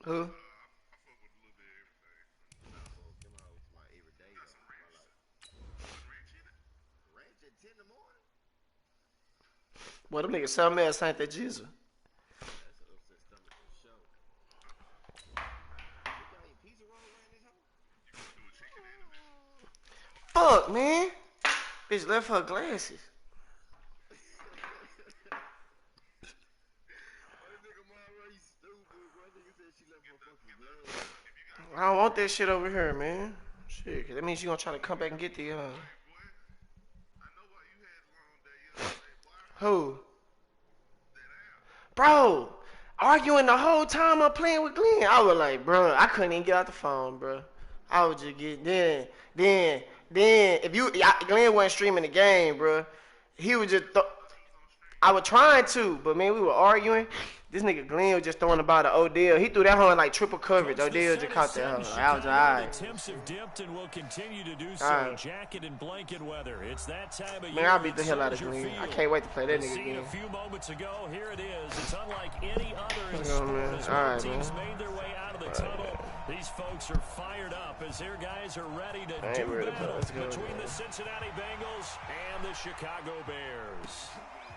Who? Boy, them niggas something else, ain't they, Jesus? Fuck, man. Bitch left her glasses. I don't want that shit over here, man. Shit, 'cause that means you gonna try to come back and get the, Who? Bro, arguing the whole time I'm playing with Glenn. I was like, bro, I couldn't even get out the phone, bro. I would just get, then, if Glenn wasn't streaming the game, bro, he was just, I was trying to, but man, we were arguing. This nigga Glenn was just throwing about an Odell. He threw that hoe in like triple coverage. Odell just caught that hoe. Like, I was alright. Attempts have dipped and will continue to do so. Jacket and blanket weather. It's that time of year. Man, I beat the hell out of Glenn. I can't wait to play that nigga again. A few moments ago, here it is. It's unlike any other in sport. As teams made their way out of the tunnel. These folks are fired up as their guys are ready to do battle between the Cincinnati Bengals and the Chicago Bears.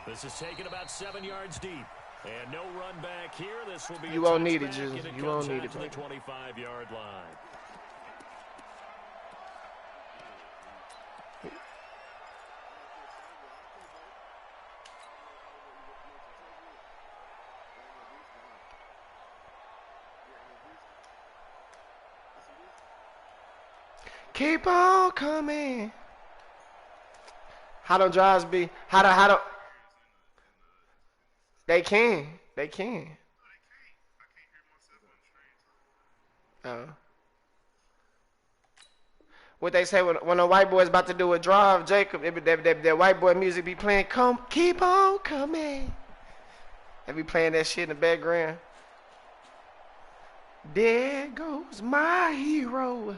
This is taken about 7 yards deep. And no run back here. This will be you won't need it, Jesus. You won't need it, to the 25-yard line. Keep on coming. How do drives be? How do? They can. They can. What they say when a white boy's about to do a drive, Jacob, that white boy music be playing, keep on coming. They be playing that shit in the background. There goes my hero.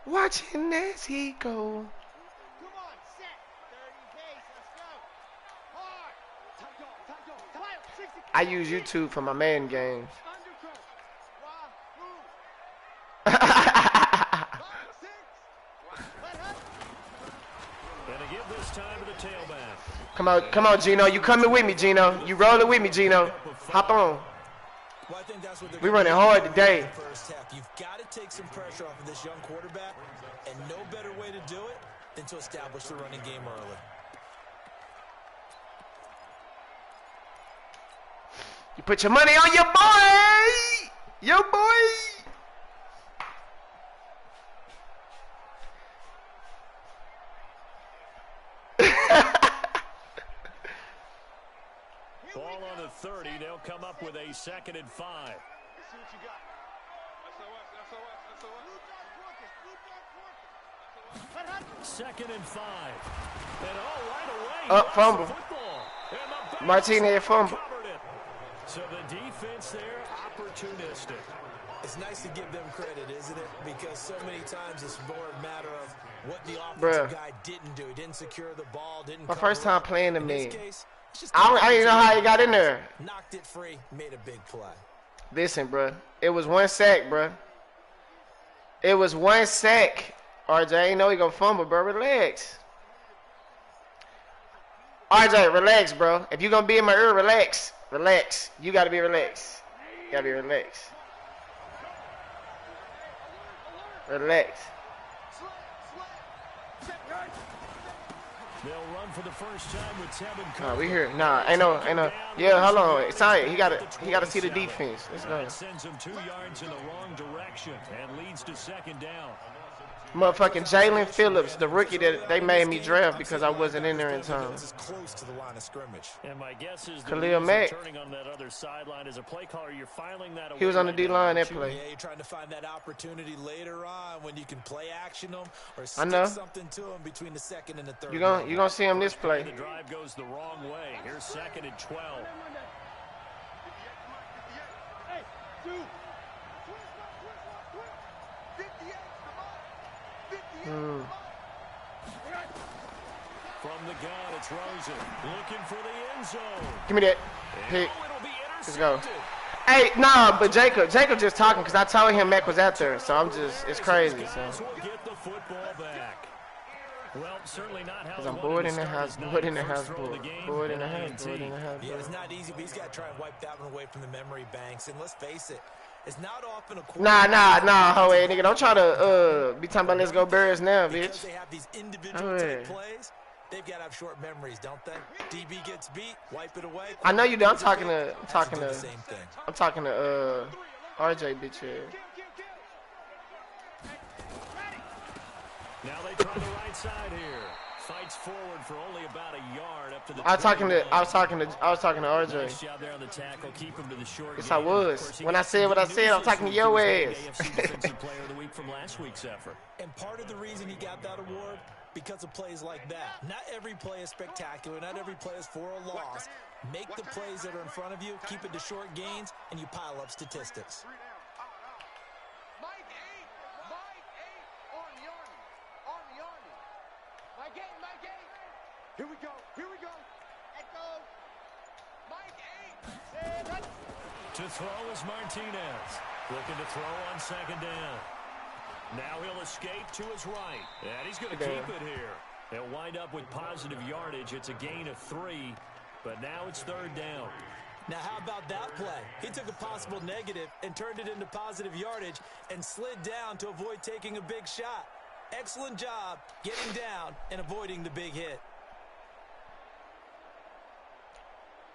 Watching as he go. I use YouTube for my man games. Come on, Gino. You coming with me, Gino. You rolling with me, Gino. Hop on. We running hard today. You've got to take some pressure off of this young quarterback, and no better way to do it than to establish the running game early. You put your money on your boy! Your boy! Ball on the 30. They'll come up with a 2nd and 5. Let's see what you got. SOS. 2nd and 5. And right away. Up, fumble. Martinez fumble. So the defense there, opportunistic. It's nice to give them credit, isn't it? Because so many times it's more a matter of what the offensive guy didn't do. He didn't secure the ball, didn't my first time playing the man. I don't even know how he got in there. Knocked it free, made a big play. Listen, bro. It was 1 sack, bro. It was 1 sack. RJ, I ain't know he gonna fumble, bro. Relax. RJ, relax, bro. If you gonna be in my ear, relax. Relax. You gotta be relaxed. You gotta be relaxed. Relax. They'll run for the first time with Tevin. Nah, we here. Nah, ain't no. Yeah, hold on. It's all right. He gotta see the defense. Let's go. Sends him 2 yards in the wrong direction and leads to 2nd down. Motherfucking Jalen Phillips, the rookie that they made me draft because I wasn't in there in time. Close to the line of scrimmage. And my guess is Khalil Mack. Turning on that other sideline as a play caller, you're filing that away. He was on the D-line that play. Yeah, you're trying to find that opportunity later on when you can play action them or stick something to them between the 2nd and the 3rd. You gonna see him this play. The drive goes the wrong way. Here's 2nd and 12. From the gun, it's Rosen looking for the end zone. Give me that pick. Let's go. Hey, nah, but Jacob just talking because I told him Mac was out there, so I'm just, it's crazy. So. Well, certainly not how Cause I'm bored in the house, bored in the house, bored in the house, bored in the house. Yeah, it's not easy, but he's got to try and wipe that one away from the memory banks. And let's face it, it's not often a Nah, ho, hey, nigga, don't try to be talking about let's go Bears now, bitch. Because they have these individual type plays, they've got to have short memories, don't they? DB gets beat, wipe it away. I know you do. I'm talking to RJ, bitch. Now they try the right side here. Fights forward for only about a yard up to the. I was talking to RJ. Nice job there on the tackle. Keep him to the short. Yes, I was. When I said what I said, I'm talking to your ass. Defensive player of the week from last week's effort. And part of the reason he got that award because of plays like that. Not every play is spectacular. Not every play is for a loss. Make the plays that are in front of you. Keep it to short gains, and you pile up statistics. Here we go. Let's go. Mike 8. To throw is Martinez. Looking to throw on second down. Now he'll escape to his right. And he's going to keep it here. They'll wind up with positive yardage. It's a gain of 3. But now it's third down. Now how about that play? He took a possible negative and turned it into positive yardage and slid down to avoid taking a big shot. Excellent job getting down and avoiding the big hit.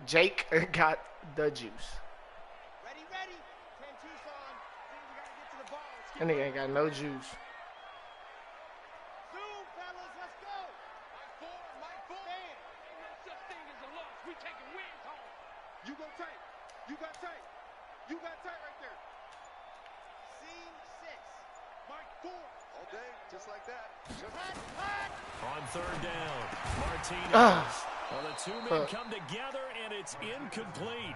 Jake got the juice. Ready. 10 juice on. We gotta get to the ball. That nigga ain't got no juice. Zoom, fellas, let's go. Mike 4. Stand. Ain't no such thing as a loss. We taking wins home. You got tight right there. Scene 6. Mike 4. All day, just like that. On third down, Martinez. Well, the two men come together, and it's incomplete.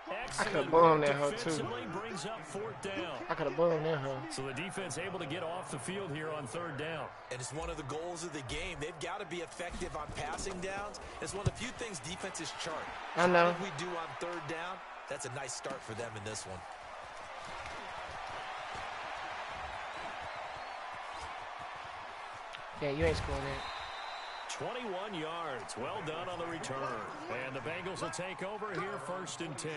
I could have blown that hoe, too. Brings up fourth down. I could have blown that hoe. So the defense able to get off the field here on third down. And it's one of the goals of the game. They've got to be effective on passing downs. It's one of the few things defenses chart. I know. What we do on third down, that's a nice start for them in this one. Yeah, you ain't scoring that. 21 yards. Well done on the return. And the Bengals will take over here first and 10.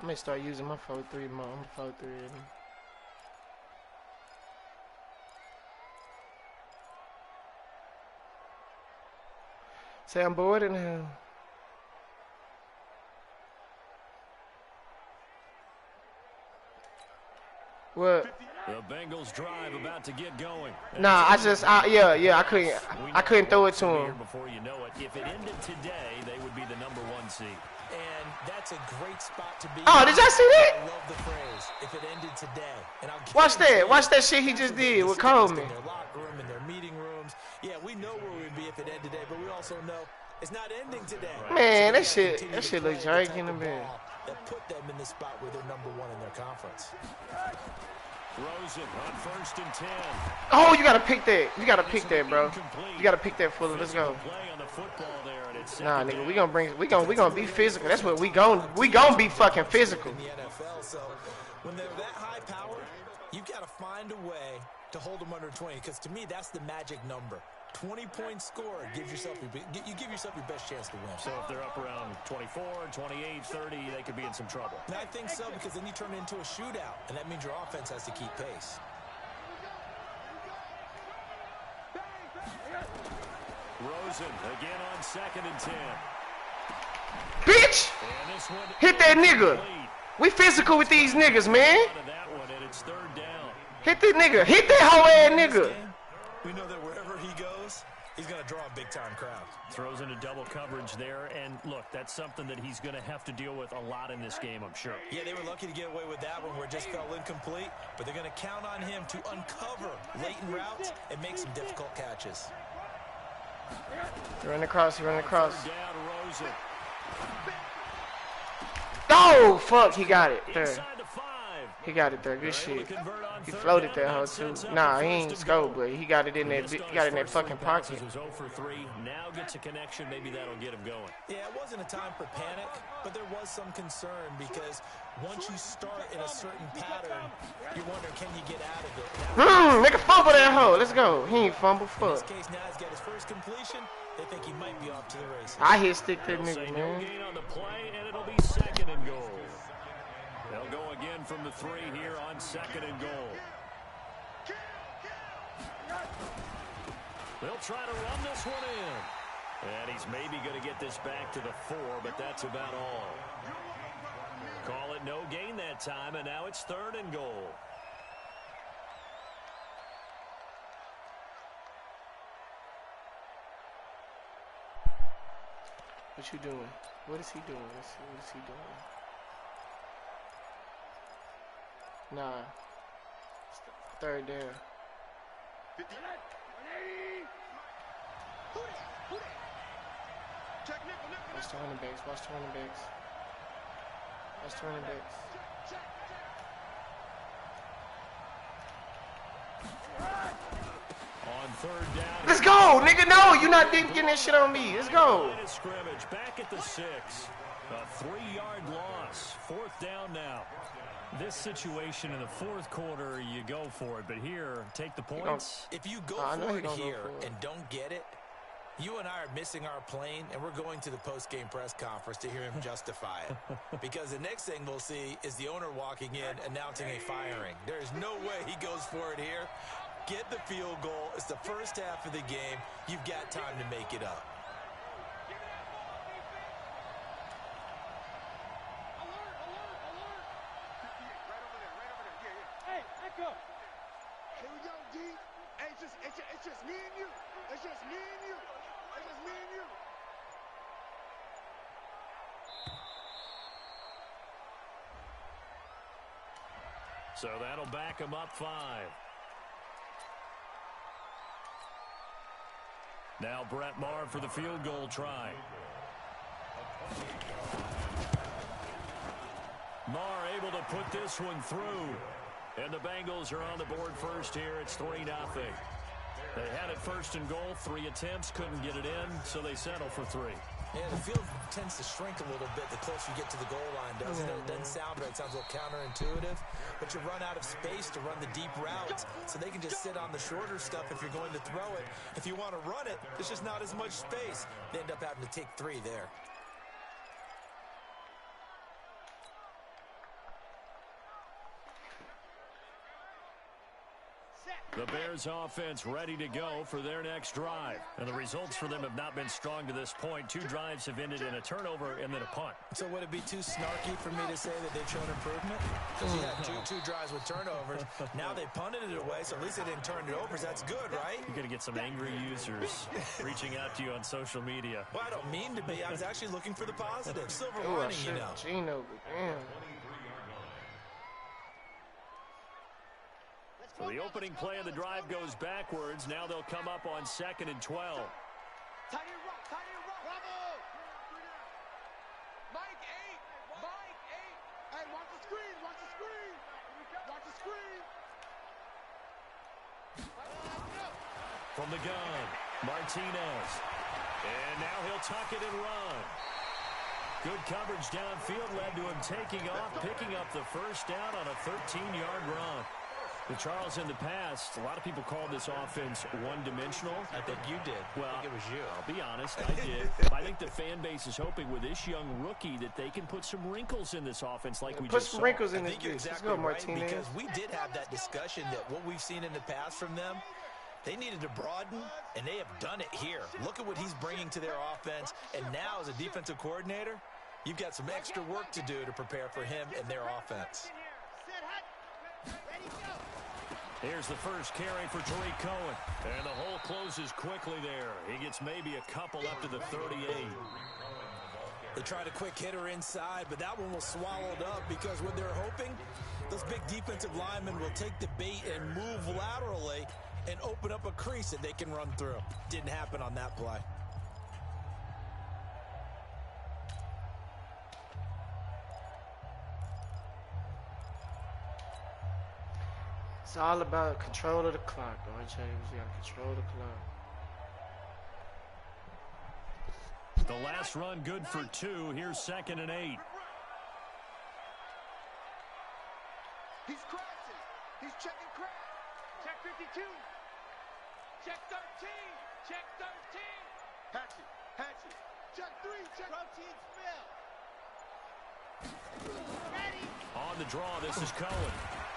I may start using my 4-3 more. I'm 4-3. Say I'm bored in here. What? The Bengals drive about to get going. Nah, I couldn't throw it to him. Before you know it, if it ended today, they would be the #1 seed. And that's a great spot to be. Oh, did y'all see that? I love the phrase, if it ended today. And watch that shit he just did with Coleman. In their locker room, in their meeting rooms. Yeah, we know where we'd be if it ended today, but we also know it's not ending today. Man, that shit look janky in the bed. That put them in the spot where they're #1 in their conference. Rosen on first and 10. Oh, you gotta pick that. You gotta pick that, bro. You gotta pick that Fuller. Let's go. Nah, nigga, we gonna be physical. That's what we gonna be fucking physical. In the NFL, so when they're that high powered, you gotta find a way to hold them under 20. Because to me, that's the magic number. 20-point score gives yourself you give yourself your best chance to win. So if they're up around 24, 28, 30, they could be in some trouble. And I think so, because then you turn it into a shootout, and that means your offense has to keep pace. Rosen again on second and 10. Bitch! Hit that nigga. We physical with these niggas, man. Hit that nigga. Hit that whole ass nigga. We know that wherever he goes, he's going to draw a big-time crowd. Throws into double coverage there, and look, that's something that he's going to have to deal with a lot in this game, I'm sure. Yeah, they were lucky to get away with that one where it just fell incomplete, but they're going to count on him to uncover latent routes and make some difficult catches. He ran across. Down Rosen. Oh, fuck, he got it. There. Inside the 5. He got it there. Good shit. He floated that hoe too. Nah, he ain't scored, but he got it in that. He got it in that fucking pocket. Was 0 for 3. Now gets a connection. Maybe that'll get him going. Yeah, it wasn't a time for panic, but there was some concern because once you start in a certain pattern, you wonder, can you get out of it? Nigga fumble that hoe. Let's go. He ain't fumble. Fuck. In this case, now he's got his first completion. They think he might be off to the races. I hit stick that nigga, man. No gain on the play, and it'll be 2nd and goal. They'll go again from the 3 here on 2nd and goal. They'll try to run this one in. And he's maybe going to get this back to the 4, but that's about all. Call it no gain that time, and now it's 3rd and goal. What you doing? What is he doing? Let's see. What is he doing? Nah. 3rd down. 50. 180. Watch the running backs. Watch the running backs. Watch the running backs. On 3rd down. Let's go, nigga. No, you not getting that shit on me. Let's go. Scrimmage back at the 6. A 3-yard loss. 4th down now. This situation in the 4th quarter, you go for it. But here, take the points. If you go for it here and don't get it, you and I are missing our plane, and we're going to the post-game press conference to hear him justify it. Because the next thing we'll see is the owner walking in, announcing a firing. There's no way he goes for it here. Get the field goal. It's the first half of the game. You've got time to make it up. Here we go, D. It's just me and you. It's just me and you. It's just me and you. So that'll back him up 5. Now Brett Maher for the field goal try. Maher able to put this one through. And the Bengals are on the board first here. It's 3-0. They had it 1st and goal. 3 attempts, couldn't get it in, so they settle for 3. Yeah, the field tends to shrink a little bit the closer you get to the goal line, doesn't it? It doesn't sound right. It sounds a little counterintuitive. But you run out of space to run the deep routes, so they can just sit on the shorter stuff if you're going to throw it. If you want to run it, there's just not as much space. They end up having to take 3 there. The Bears offense ready to go for their next drive. And the results for them have not been strong to this point. 2 drives have ended in a turnover and then a punt. So would it be too snarky for me to say that they've shown improvement? Because you had two drives with turnovers. Now they punted it away, so at least they didn't turn it over. So that's good, right? You're going to get some angry users reaching out to you on social media. Well, I don't mean to be. I was actually looking for the positive. Silver lining, you know. Gino, damn. So the opening play of the drive goes backwards. Now they'll come up on 2nd and 12. Tight end rock, Bravo! Mike 8! Hey, watch the screen! Watch the screen! From the gun, Martinez. And now he'll tuck it and run. Good coverage downfield led to him taking off, picking up the 1st down on a 13-yard run. The Charles, in the past, a lot of people called this offense one-dimensional. I think you did. Well, I think it was you. I'll be honest, I did. I think the fan base is hoping with this young rookie that they can put some wrinkles in this offense like we just saw. Put some wrinkles in I this think you're bitch. Let's exactly go, right, Martinez. because we did have that discussion that what we've seen in the past from them, they needed to broaden, and they have done it here. Look at what he's bringing to their offense, and now as a defensive coordinator, you've got some extra work to do to prepare for him and their offense. Here's the first carry for Tariq Cohen. And the hole closes quickly there. He gets maybe a couple up to the 38. They tried a quick hitter inside, but that one was swallowed up because what they're hoping, those big defensive linemen will take the bait and move laterally and open up a crease that they can run through. Didn't happen on that play. It's all about control of the clock, RJ. You gotta control the clock. The last run good for 2. Here's 2nd and 8. He's crashing. He's checking crash. Check 52. Check 13. Check 13. Hatchet. Hatchet. Check 3. Check. Protein spill. Ready. On the draw, this is Cohen.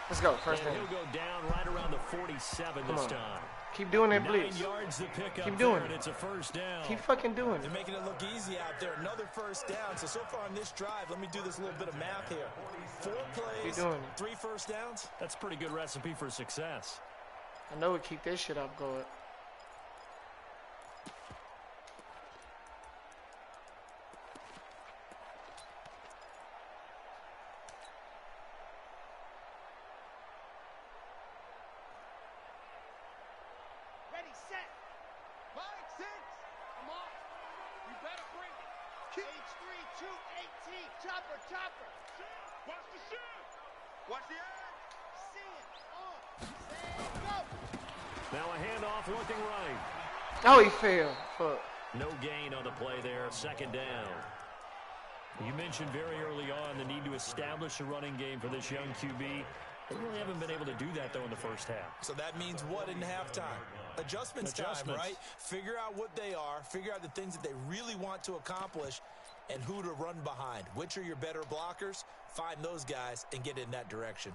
Let's go. First And down. he'll go down right around the 47 this time. Keep doing that 9 blitz. yards to pick up Keep doing there, and it. it's a first down. Keep fucking doing They're it. making it look easy out there. Another first down. So far on this drive, let me do this little bit of math here. 4 plays, Keep doing it. 3 first downs. That's a pretty good recipe for success. I know we keep this shit up going. Ready, set. Mike 6. I'm off. You better bring it. H3, 218. Chopper, chopper. Watch the shift. Watch the edge. See it. On. Set. Go. Now a handoff looking right. Oh, he fell. Fuck. No gain on the play there. 2nd down. You mentioned very early on the need to establish a running game for this young QB. They really haven't been able to do that, though, in the first half. So that means what in halftime? Adjustments time, right? Figure out what they are. Figure out the things that they really want to accomplish and who to run behind. Which are your better blockers? Find those guys and get in that direction.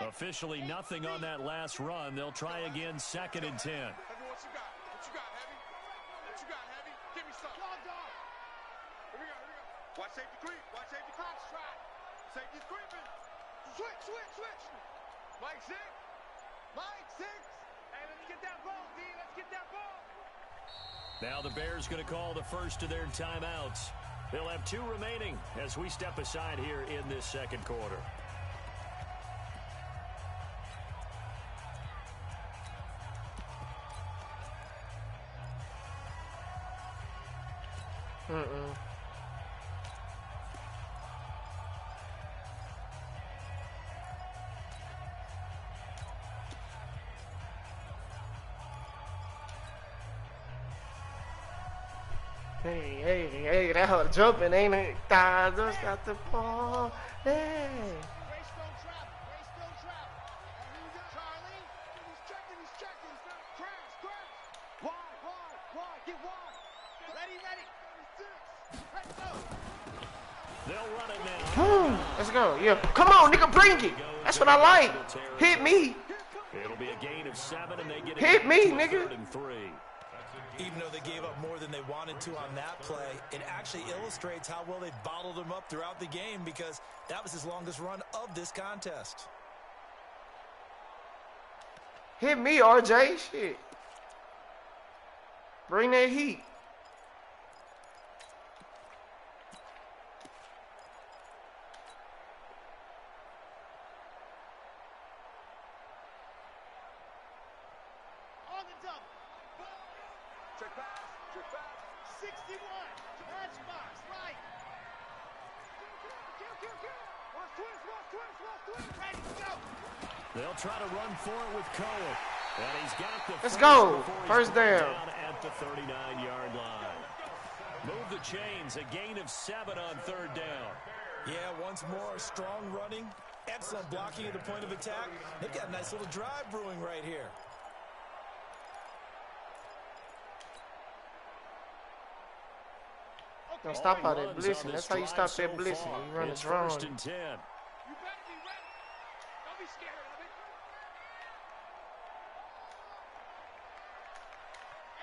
Officially nothing on that last run. They'll try again 2nd and 10. Heavy, what you got? What you got, Heavy? What you got, Heavy? Give me some. Dog, dog. Here we go, here we go. Watch safety creep. Watch safety creep. Try. Safety's creeping. Switch, switch, switch. Mike 6. Mike 6. Hey, let's get that ball, D. Let's get that ball. Now the Bears going to call the first of their timeouts. They'll have 2 remaining as we step aside here in this 2nd quarter. Hey, that hoe jumping, ain't it? I just got the ball. Hey. Race don't travel. Race don't travel. Here we go. Charlie. He's checking. Crash, crash. Wide. Get wide. Ready. 36. Let's go. They'll run it now. Let's go. Yeah. Come on, nigga, bring it. That's what I like. Hit me. It'll be a gain of 7, and they get Hit it me, to nigga. 3rd and 3. Even though they gave up more than they wanted to on that play, it actually illustrates how well they bottled him up throughout the game because that was his longest run of this contest. Hit me, RJ. Shit. Bring that heat. On the double. Check pass. 61. Matchbox. Right. Kill. Watch twist. Ready, go. They'll try to run for it with Cohen. And he's got the Let's first go. before he's First brought down. At the 39-yard line. Move the chains. A gain of 7 on 3rd down. Yeah, once more, strong running, excellent blocking at the point of attack. They've got a nice little drive brewing right here. Don't stop all that blitzing. That's how you stop that blitzing. You run It's it wrong. 1st and 10. You better be ready. Don't be scared of it.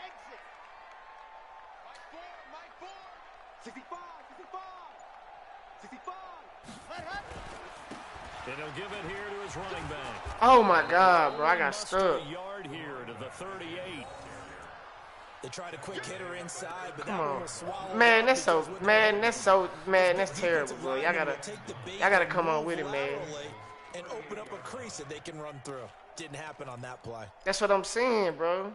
Exit. Mike 4. 65. Let happen. And he'll give it here to his running back. Oh my God, bro! I got Muster stuck. a yard here to the 38. They tried a quick hitter inside, but Come that one on, was swallowed. man. up That's so, because with man. the- That's terrible, defensive bro. Y'all lineman gotta, will take the bait y'all gotta and come on move with it, man. laterally and open up a crease that they can run through. Didn't happen on that play. That's what I'm saying, bro.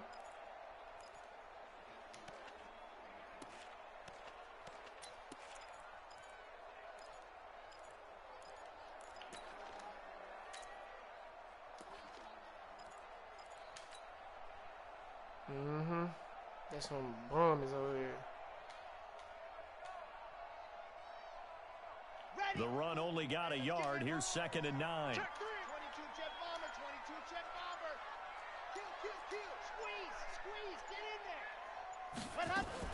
Mm-hmm. That's some bum is over here. The run only got a yard. Here's 2nd and 9. 22 jet bomber, 22 jet bomber. Kill. Squeeze, get in there. What happened?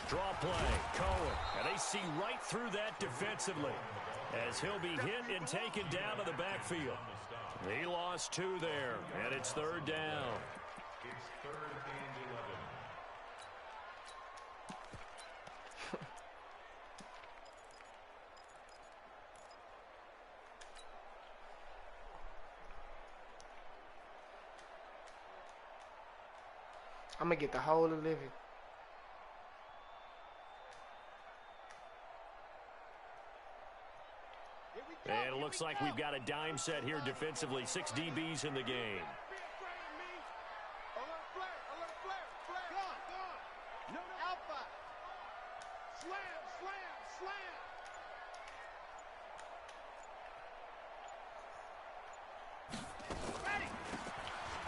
Draw play, Cohen. And they see right through that defensively as he'll be hit and taken down to the backfield. He lost 2 there, and it's 3rd down. It's 3rd and 11. I'm gonna get the whole 11. And it looks like we've got a dime set here defensively. 6 DBs in the game. No, Alpha. Slam.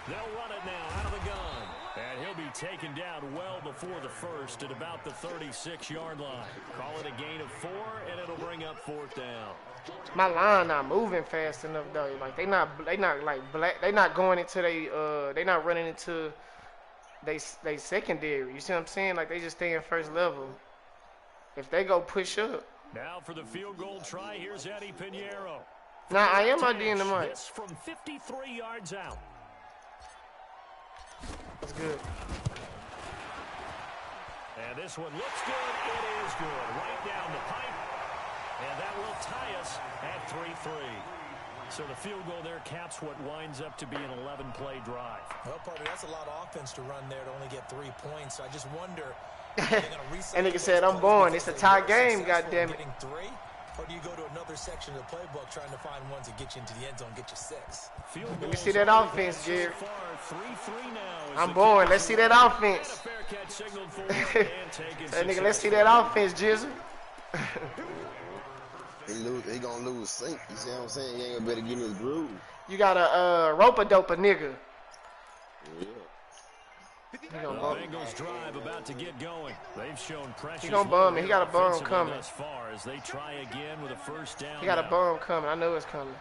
They'll run it now out of the gun. And he'll be taken down well before the first at about the 36-yard line. Call it a gain of 4, and it'll bring up 4th down. My line not moving fast enough though. Like they not going into they not running into they secondary. You see what I'm saying? Like they just stay in first level. If they go push up. Now for the field goal try, here's Eddie Pinheiro. Now I am IDing the mic. This from 53 yards out. That's good. And this one looks good. It is good. Right down the pipe. And that will tie us at 3-3. So the field goal there caps what winds up to be an 11-play drive. Well, partner, that's a lot of offense to run there to only get 3 points. So I just wonder. And nigga said, I'm born. It's a tie game, goddammit. Or do you go to another section of the playbook trying to find ones that get you into the end zone, get you 6? Let me see that offense, Jerry. I'm born. Let's see that offense. Hey, nigga, let's see that offense, Jizzle. He gonna lose sync. You see what I'm saying? He ain't gonna better get in his groove. You got a rope-a-dope a nigga. Yeah. The Bengals drive about to get going. They've shown pressure. He gonna bum me. He got a bum coming. As far as they try again with a first down. He got a bum coming. I know it's coming.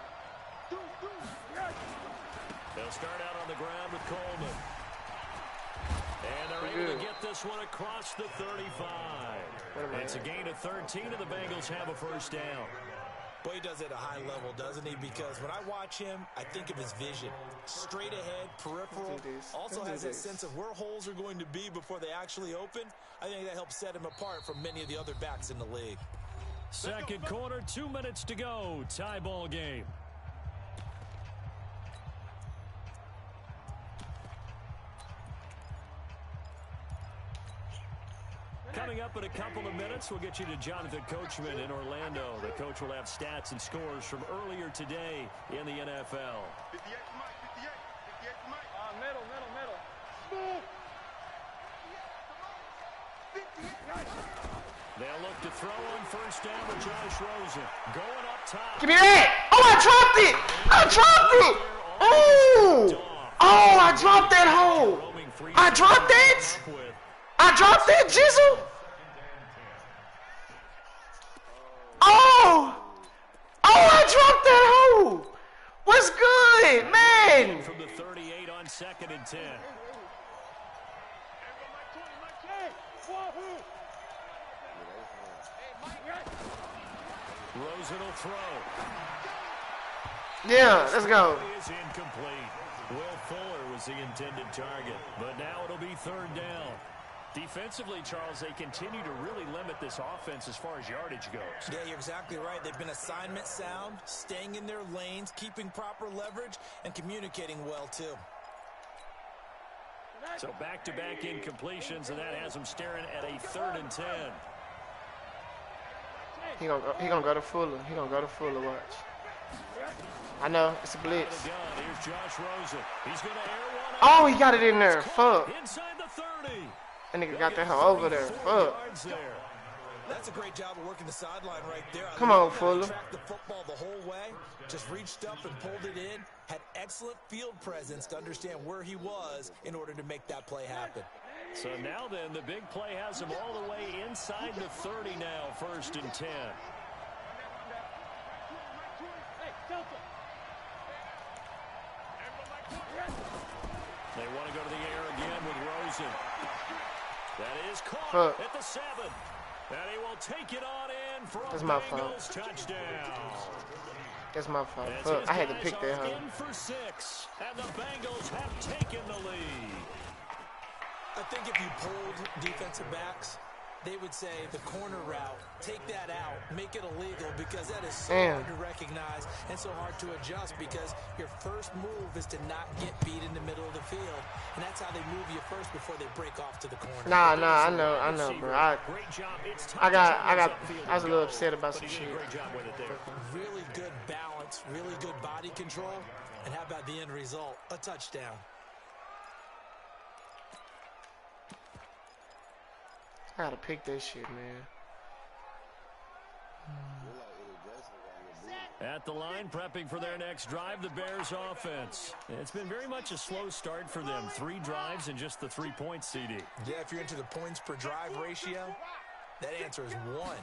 They'll start out on the ground with Coleman. And they're able to get this one across the 35. It's a gain of 13, and the Bengals have a first down. Boy, he does it at a high level, doesn't he? Because when I watch him, I think of his vision. Straight ahead, peripheral. Also has that sense of where holes are going to be before they actually open. I think that helps set him apart from many of the other backs in the league. Second quarter, 2 minutes to go. Tie ball game. Coming up in a couple of minutes, we'll get you to Jonathan Coachman in Orlando. The coach will have stats and scores from earlier today in the NFL. 58 to Mike, 58 to Mike. Middle. Smooth. They'll look to throw on first down with Josh Rosen. Going up top. Give me that. Oh, I dropped it. Oh, I dropped that hole. I dropped that. I dropped that, Jizzle. Oh, I dropped that hole. What's good, man? From the 38 on 2nd and 10. Rosen will throw. Yeah, let's go. Is incomplete. Will Fuller was the intended target, but now it'll be 3rd down. Defensively, Charles, they continue to really limit this offense as far as yardage goes. Yeah, you're exactly right. They've been assignment sound, staying in their lanes, keeping proper leverage, and communicating well, too. So back-to-back incompletions, and that has them staring at a 3rd and 10. He gonna go to Fuller. Watch. I know, it's a blitz. Here's Josh Rosen. He's going to air one. Oh, he got it in there. Fuck. Inside the 30. That nigga got that hole over there. Fuck. That's a great job of working the sideline right there. Come on, Fuller. Tracked the football the whole way. Just reached up and pulled it in. Had excellent field presence to understand where he was in order to make that play happen. So now then, the big play has him all the way inside the 30 now, 1st and 10. They want to go to the air again with Rosen. That is caught at the 7. And he will take it on in for a Bengals touchdown. That's my fault. Fuck, I had to pick that, huh? In for 6, and the Bengals have taken the lead. I think if you pulled defensive backs, they would say the corner route, take that out, make it illegal, because that is so hard to recognize and so hard to adjust, because your first move is to not get beat in the middle of the field, and that's how they move you first before they break off to the corner. Nah, I know, bro. I was a little upset about some shit. Really good balance, really good body control, and how about the end result? A touchdown. I gotta pick that shit, man. At the line, prepping for their next drive, the Bears offense. It's been very much a slow start for them. 3 drives and just the 3 points, CD. Yeah, if you're into the points per drive ratio, that answer is 1.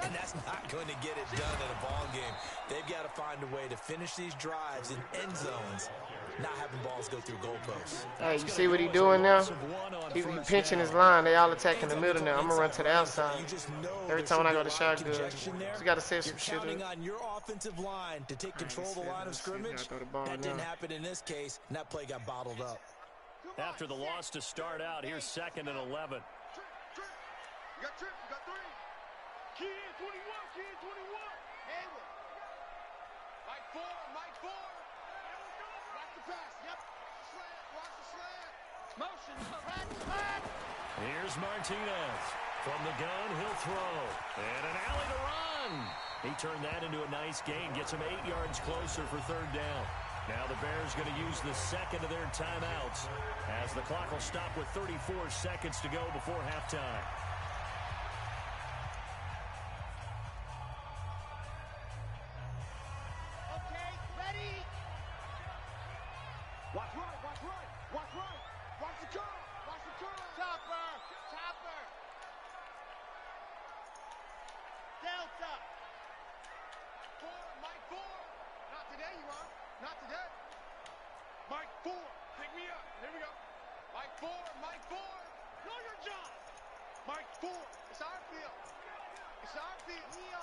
And that's not going to get it done in a ball game. They've got to find a way to finish these drives in end zones, not having balls go through goalposts. Hey, you see what he doing now? He pinching his line. They all attacking the middle now. I'm going to run to the outside. Every time when I go to shotgun, you got to set some shit up. Counting on your offensive line to take control of the line of scrimmage. That didn't happen in this case, and that play got bottled up. After the loss to start out, here's 2nd and 11. You got Trip, you got 3. Key in 21, key in 21. Hayward. Mike 4, Mike 4. Watch the pass, yep. Slant, watch the slant. Motion, slant. Here's Martinez. From the gun, he'll throw. And an alley to run. He turned that into a nice gain. Gets him 8 yards closer for 3rd down. Now the Bears going to use the 2nd of their timeouts, as the clock will stop with 34 seconds to go before halftime. Watch right, watch right, watch right. Watch the curl, watch the curl. Topper, topper. Delta. 4, Mike 4. Not today, you are. Not today. Mike 4. Pick me up. Here we go. Mike 4, Mike 4. Know your job. Mike 4. It's our field. It's our field. Neo.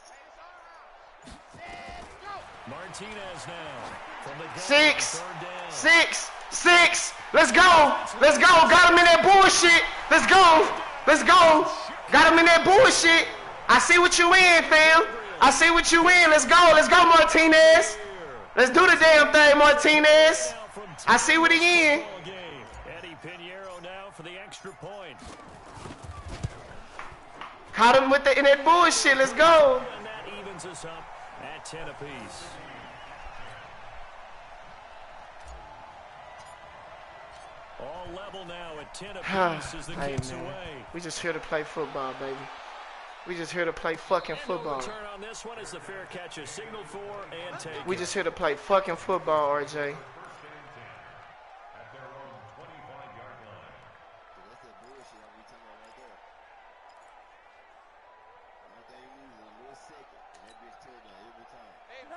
Hey, it's our house. Let's go. Martinez now. From the gun, 6, 3rd down. 6, 6. Let's go. Let's go. Got him in that bullshit. Let's go. Let's go. Got him in that bullshit. I see what you in, fam. I see what you in. Let's go. Let's go, Martinez. Let's do the damn thing, Martinez. I see what he in. Eddie Pinheiro now for the extra point. Caught him with in that bullshit. Let's go. And that evens us up at 10 apiece. All level now at 10 apiece as the kicks away. We just here to play football, baby. We just here to play fucking football. Return on this one is the fair catch is signaled for and taken. We just here to play fucking football, RJ.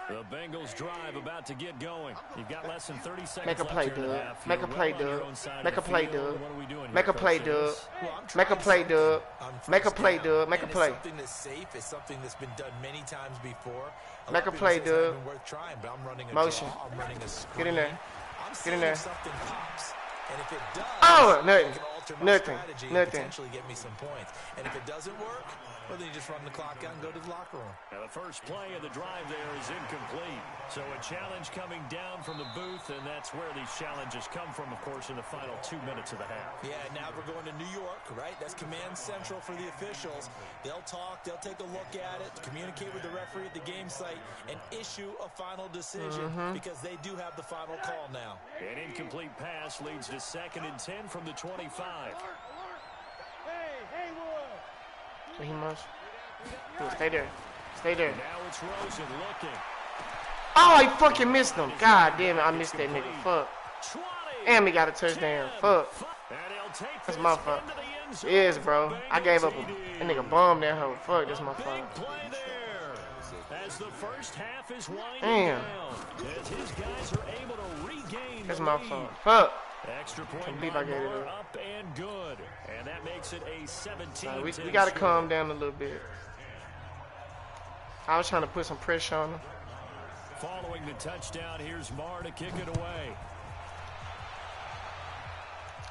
The Bengals drive about to get going. You've got less than 30 seconds Make a play, left here in the Doug. half. Make a play, You're well on your Doug. own side Make of a the play, field. Doug. What are we doing Make here, a play, Coach Doug. Sims? Make a play, Doug. Make a play, Doug. Make a play. It's something that's safe. It's something that's been done many times before. Make a play, Doug. Worth trying, but I'm running a Motion. draw. I'm running a screen. Get in there. I'm Get in there. something pops. And if it does, Oh, nothing. it can alter my Nothing. strategy and Nothing. potentially get me some points. And if it doesn't work, well, then you just run the clock out and go to the locker room. Now the first play of the drive there is incomplete. So a challenge coming down from the booth, and that's where these challenges come from, of course, in the final 2 minutes of the half. Yeah, now we're going to New York, right? That's command central for the officials. They'll talk, they'll take a look at it, communicate with the referee at the game site, and issue a final decision because they do have the final call now. An incomplete pass leads to 2nd and 10 from the 25. He must. Dude, stay there. Stay there. Now it's Rosen looking. Oh, he fucking missed him. God damn it, I missed that nigga. Fuck. And we got a touchdown. Fuck. That's my fault. It is, bro. I gave up a nigga bomb that hoe. Fuck, that's my fault. As the first half is winding Damn. down, as his guys are able to regain That's the my lead. fault. Fuck. Extra point Can't believe I gave it Lamar up. up and good, and that makes it a 17-10 We gotta score. calm down a little bit. I was trying to put some pressure on him. Following the touchdown, here's Marr to kick it away.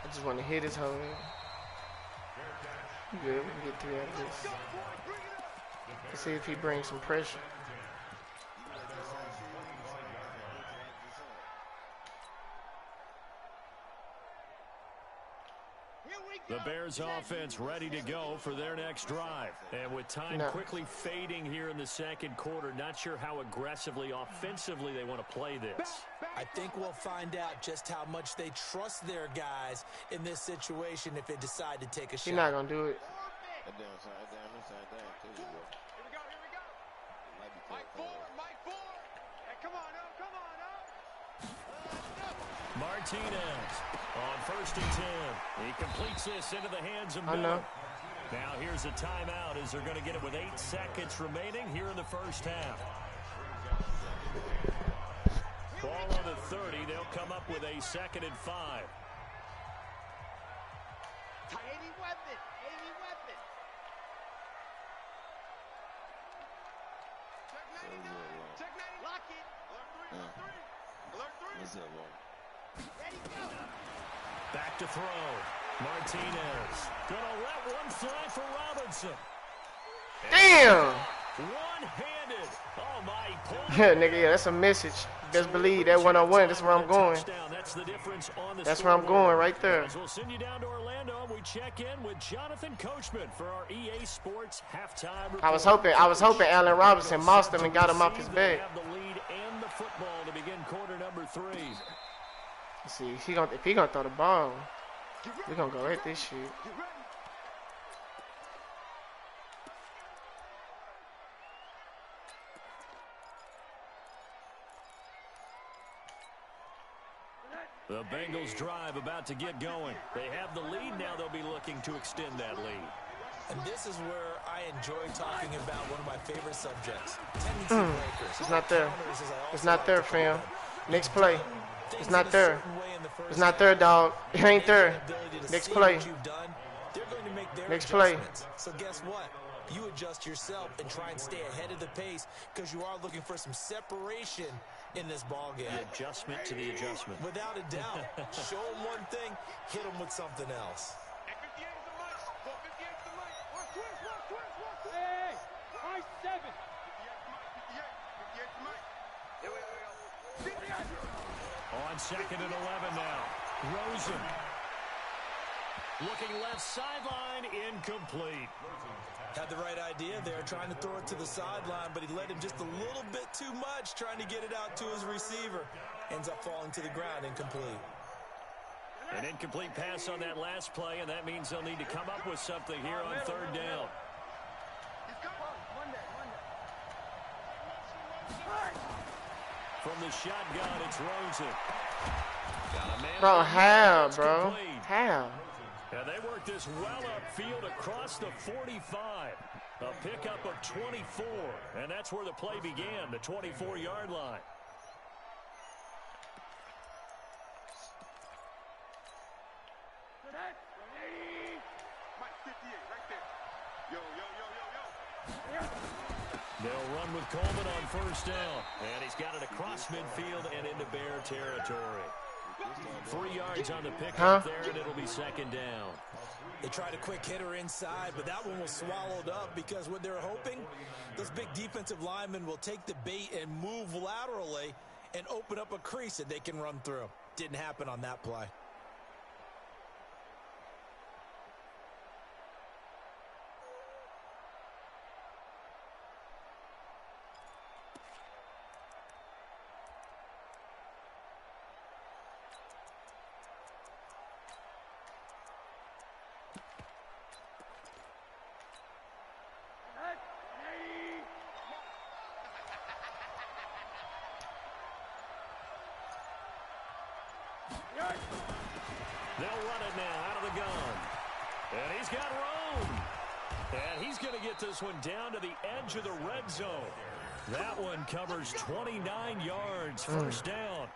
I just want to hit his hoe. Good, we can get 3 out of this. Let's see if he brings some pressure. The Bears offense ready to go for their next drive. And with time quickly fading here in the second quarter, not sure how aggressively, offensively they want to play this. I think we'll find out just how much they trust their guys in this situation if they decide to take a shot. He's not going to do it. That damn side down, that side down too, bro. Here we go, here we go. Mike Ford, Mike Ford. Hey, come on up, come on up. Martinez on 1st and 10. He completes this into the hands of Miller. I know. Now here's a timeout as they're going to get it with 8 seconds remaining here in the first half. Ball on the 30. They'll come up with a 2nd and 5. 80 weapon, 80 weapon. Check 99, check 90. Lock it. Alert 3, alert 3, alert 3. What's up, bro? Ready, go. Back to throw. Martinez gonna let one fly for Robinson. Damn! One-handed. Oh my! Yeah, nigga, yeah, that's a message. Best believe that one-on-one. That's where I'm going. That's the difference on the That's where I'm going right there. We'll send you down to Orlando. We check in with Jonathan Coachman for our EA Sports halftime report. I was hoping Allen Robinson mossed him and got him off his back. Have the lead and the football to begin quarter number 3. Let's see, if he gonna throw the ball, we gonna go at this shit. The Bengals drive about to get going. They have the lead. Now they'll be looking to extend that lead. And this is where I enjoy talking about one of my favorite subjects, tendency breakers. It's not there. Counters, as I also It's not like there, to call fam. them. Next play. Things It's in not a there. certain way in the first It's not half. there, dog. It ain't there. Ability to Next see play. what you've done, they're going to make their Next play. adjustments. So guess what? You adjust yourself and try and stay ahead of the pace because you are looking for some separation in this ball game. The adjustment to the adjustment. Without a doubt. Show them one thing, hit them with something else. At 58 is the mic. 58 is the mic. Watch twist. Hey, high 7. 58 is the mic. Here we go. On 2nd and 11 now. Rosen. Looking left sideline, incomplete. Had the right idea there, trying to throw it to the sideline, but he led him just a little bit too much, trying to get it out to his receiver. Ends up falling to the ground, incomplete. An incomplete pass on that last play, and that means they'll need to come up with something here on 3rd down. From the shotgun, it's Rosen. Got a man. Bro, how, bro? Complete. How? And they work this well upfield across the 45. A pickup of 24, and that's where the play began, the 24-yard line. Mike 58 right there. Yo. They'll run with Coleman on 1st down, and he's got it across midfield and into Bear territory. 3 yards on the pickup there, and it'll be 2nd down. They tried a quick hitter inside, but that one was swallowed up because what they're hoping, those big defensive linemen will take the bait and move laterally and open up a crease that they can run through. Didn't happen on that play. They'll run it now out of the gun. And he's got room. And he's going to get this one down to the edge of the red zone. That one covers 29 yards. First down.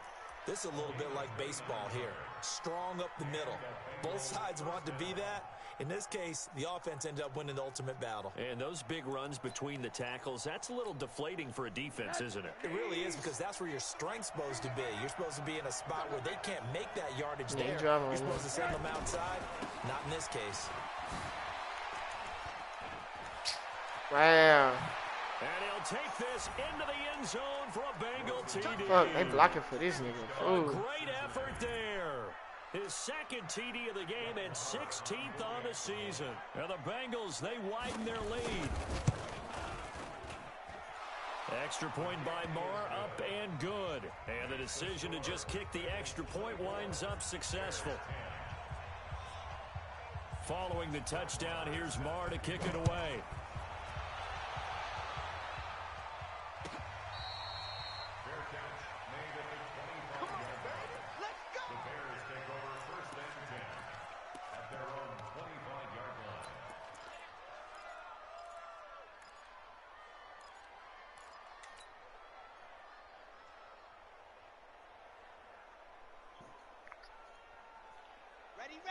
This is a little bit like baseball here. Strong up the middle. Both sides want to be that. In this case, the offense ended up winning the ultimate battle. And those big runs between the tackles, that's a little deflating for a defense, isn't it? It really is, because that's where your strength's supposed to be. You're supposed to be in a spot where they can't make that yardage there. You're supposed to send them outside. Not in this case. Wow. And he'll take this into the end zone for a Bengal TD. Fuck, they blocking for this nigga. A great effort there. His second TD of the game and 16th on the season. And the Bengals, they widen their lead. Extra point by Marr, up and good. And the decision to just kick the extra point winds up successful. Following the touchdown, here's Marr to kick it away.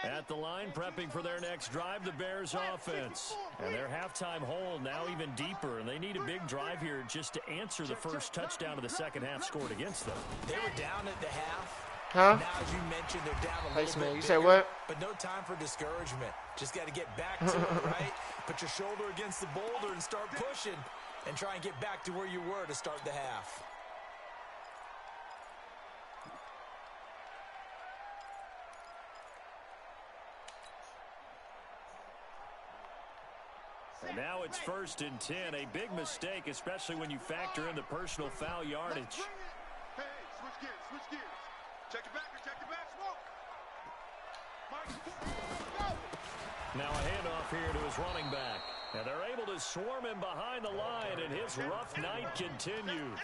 At the line, prepping for their next drive, the Bears offense. And their halftime hole now even deeper, and they need a big drive here just to answer the first touchdown of the second half scored against them. They were down at the half. Huh? Now, as you mentioned, they're down a little bit. You said what? But no time for discouragement. Just got to get back to it, right? Put your shoulder against the boulder and start pushing, and try and get back to where you were to start the half. And now it's 1st and 10. A big mistake, especially when you factor in the personal foul yardage. Hey, switch gears. Check it back, smoke. Now a handoff here to his running back. And they're able to swarm him behind the line, and his rough night continues.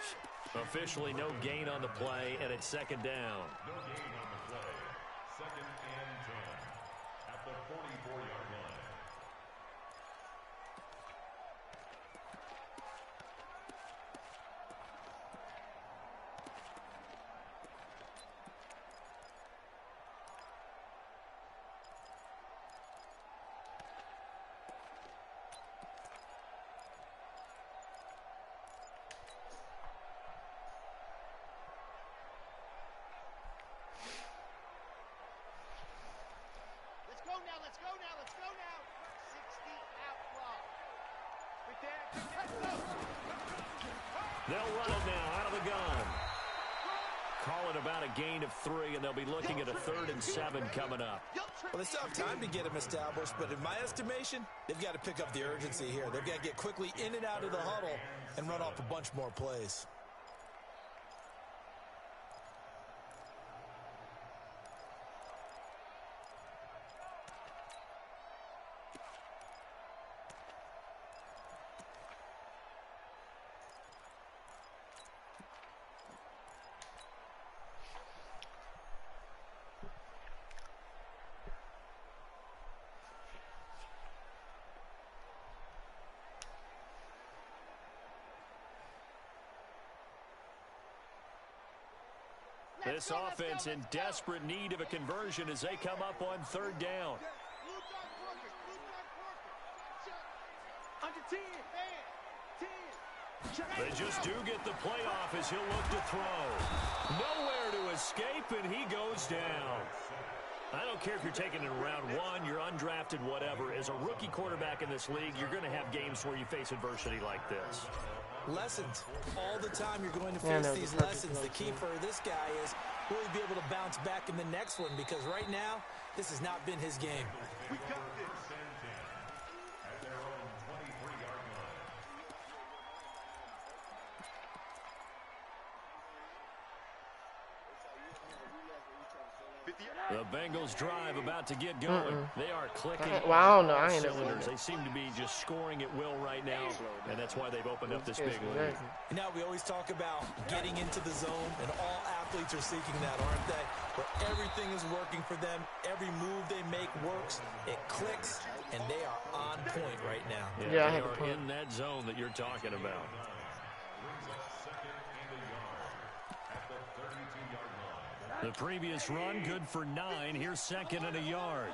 Officially no gain on the play, and it's second down. No gain on the play. 2nd and 10 at the 44-yard line. Let's go now. 60 out clock. They'll run it now out of the gun. Call it about a gain of 3, and they'll be looking at a 3rd and 7 coming up. Well, they still have time to get them established, but in my estimation, they've got to pick up the urgency here. They've got to get quickly in and out of the huddle and run off a bunch more plays. This offense in desperate need of a conversion as they come up on 3rd down. They just do get the playoff as he'll look to throw. Nowhere to escape, and he goes down. I don't care if you're taking it in round 1, you're undrafted, whatever. As a rookie quarterback in this league, you're going to have games where you face adversity like this. Lessons. All the time you're going to face these lessons. The key for this guy is will he be able to bounce back in the next one, because right now, this has not been his game. We got this. At their own 23-yard line. The Bengals drive about to get going. They are clicking I don't know. I ain't cylinders. They seem to be just scoring at will right now, and that's why they've opened up this big lead. You know, we always talk about getting into the zone, and all athletes are seeking that, aren't they? where everything is working for them. Every move they make works. It clicks, and they are on point right now. Yeah, they are in that zone that you're talking about. The previous run, good for 9. Here's 2nd and a yard.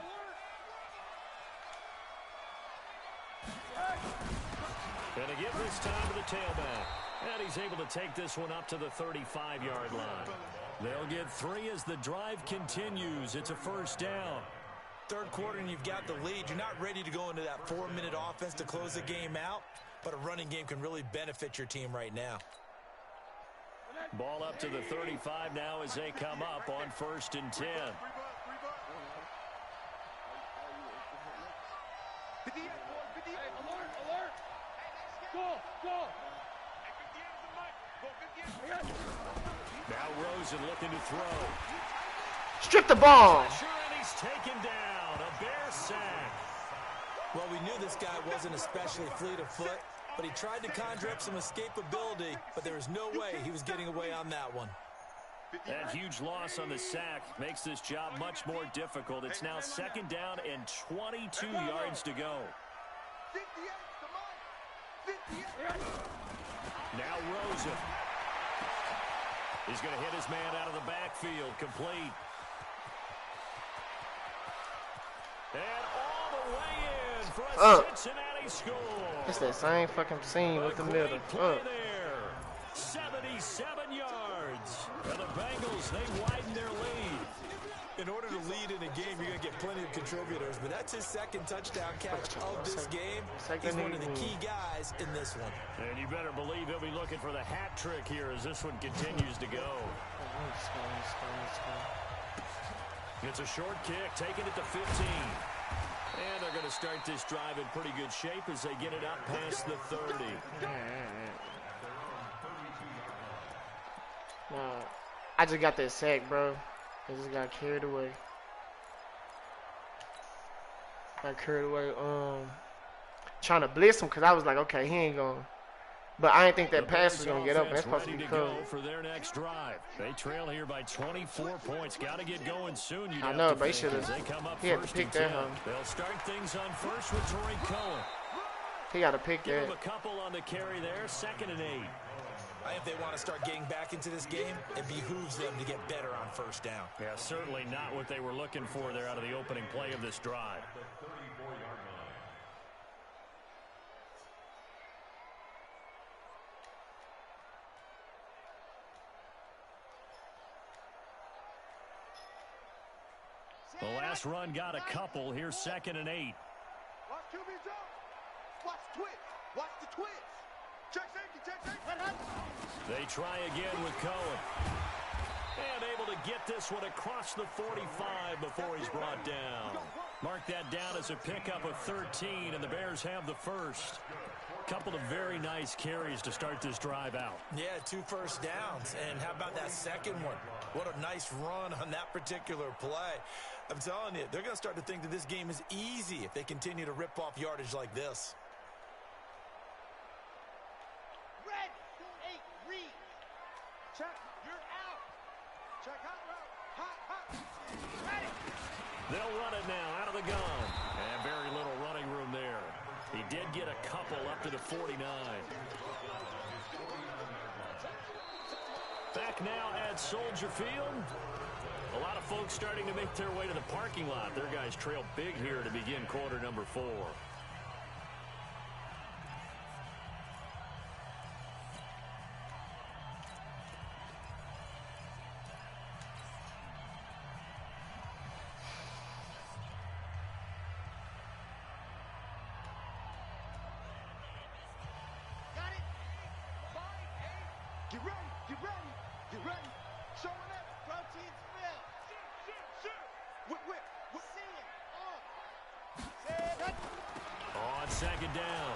And to give this time to the tailback. And he's able to take this one up to the 35-yard line. They'll get 3 as the drive continues. It's a 1st down. Third quarter and you've got the lead. You're not ready to go into that 4-minute offense to close the game out, but a running game can really benefit your team right now. Ball up to the 35 now as they come up on 1st and 10. Now Rosen looking to throw. Strip the ball. And he's taken down. A Bear sack. Well, we knew this guy wasn't especially fleet of foot, but he tried to conjure up some escapability, but there was no way he was getting away on that one. That huge loss on the sack makes this job much more difficult. It's now 2nd down and 22 yards to go. Now Rosen. He's going to hit his man out of the backfield. Complete. And all the way in for a Cincinnati score. It's that same fucking scene with the middle. There. 77 yards. And the Bengals, they widen their lead. In order to lead in a game, you're going to get plenty of contributors, but that's his 2nd touchdown catch of this game. He's one of the key guys in this one. And you better believe he'll be looking for the hat trick here as this one continues to go. It's a short kick, taking it to 15. And they're going to start this drive in pretty good shape as they get it up past the 30. I just got that sack, bro. I just got carried away. Trying to blitz him because I was like, okay, he ain't going. But I didn't think that pass was going to get up. That's supposed to be covered. For their next drive. They trail here by 24 points. Got to get going soon. I know, but he should have. He had to pick that, huh? They'll start things on first with Troy Cohen. He got to pick Give that. him a couple on the carry there. 2nd and 8. If they want to start getting back into this game, it behooves them to get better on 1st down. Yeah, certainly not what they were looking for there out of the opening play of this drive. The last run got a couple. Here's 2nd and 8. Watch QB jump. Watch twitch. Watch the twitch. Check safety, check safety. They try again with Cohen. And able to get this one across the 45 before he's brought down. Mark that down as a pickup of 13, and the Bears have the first. Couple of very nice carries to start this drive out. Yeah, 2 first downs. And how about that second one? What a nice run on that particular play. I'm telling you, they're going to start to think that this game is easy if they continue to rip off yardage like this. Red, 8, read. Check, you're out. Check hot route. Hot. Ready. They'll run it now out of the gun. And very little running room there. He did get a couple up to the 49. Back now at Soldier Field. A lot of folks starting to make their way to the parking lot. Their guys trail big here to begin quarter number 4. Got it. 5, 8. Get ready. Showing up. Protein spill. Shoot. Whip. On 2nd down,